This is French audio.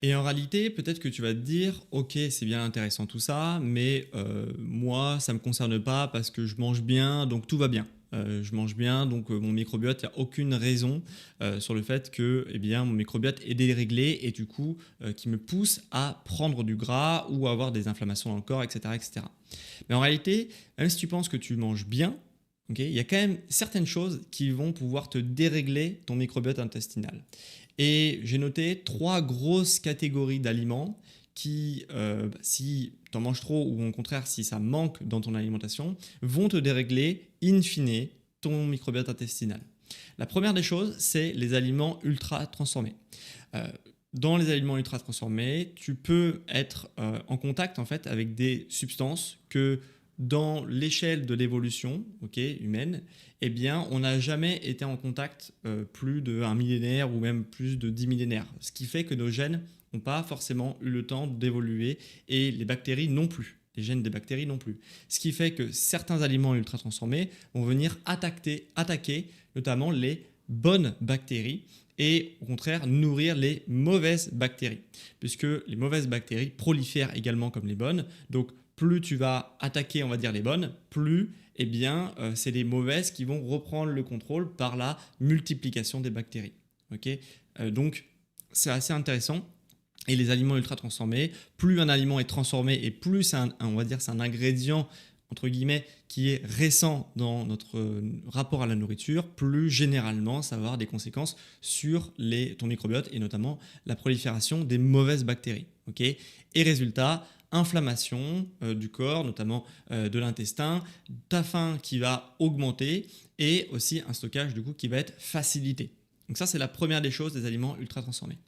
Et en réalité, peut-être que tu vas te dire: «OK, c'est bien intéressant tout ça, mais moi, ça ne me concerne pas parce que je mange bien, donc tout va bien». Je mange bien, donc mon microbiote, il y a aucune raison, sur le fait que, eh bien, mon microbiote est déréglé et du coup, qui me pousse à prendre du gras ou à avoir des inflammations dans le corps et cetera et cetera. Mais en réalité, même si tu penses que tu manges bien, OK, il y a quand même certaines choses qui vont pouvoir te dérégler ton microbiote intestinal. Et j'ai noté 3 grosses catégories d'aliments qui, si tu en manges trop ou au contraire si ça manque dans ton alimentation, vont te dérégler in fine ton microbiote intestinal. La première des choses, c'est les aliments ultra transformés. Heu, Dans les aliments ultra transformés, tu peux être, en contact en fait avec des substances que dans l'échelle de l'évolution, OK, humaine, eh bien, on n'a jamais été en contact, plus d'1 millénaire ou même plus de 10 millénaires. Ce qui fait que nos gènes n'ont pas forcément eu le temps d'évoluer et les bactéries non plus. Les gènes des bactéries non plus. Ce qui fait que certains aliments ultra transformés vont venir attaquer notamment les bonnes bactéries et au contraire nourrir les mauvaises bactéries, puisque les mauvaises bactéries prolifèrent également comme les bonnes. Donc plus tu vas attaquer, on va dire, les bonnes, plus eh bien, c'est les mauvaises qui vont reprendre le contrôle par la multiplication des bactéries. Okay, donc c'est assez intéressant. Et les aliments ultra transformés, plus un aliment est transformé et plus on va dire c'est un ingrédient entre guillemets qui est récent dans notre rapport à la nourriture, plus généralement ça va avoir des conséquences sur ton microbiote et notamment la prolifération des mauvaises bactéries. Okay, et résultat, inflammation du corps, notamment de l'intestin, ta faim qui va augmenter et aussi un stockage du coup qui va être facilité. Donc ça c'est la première des choses des aliments ultra transformés.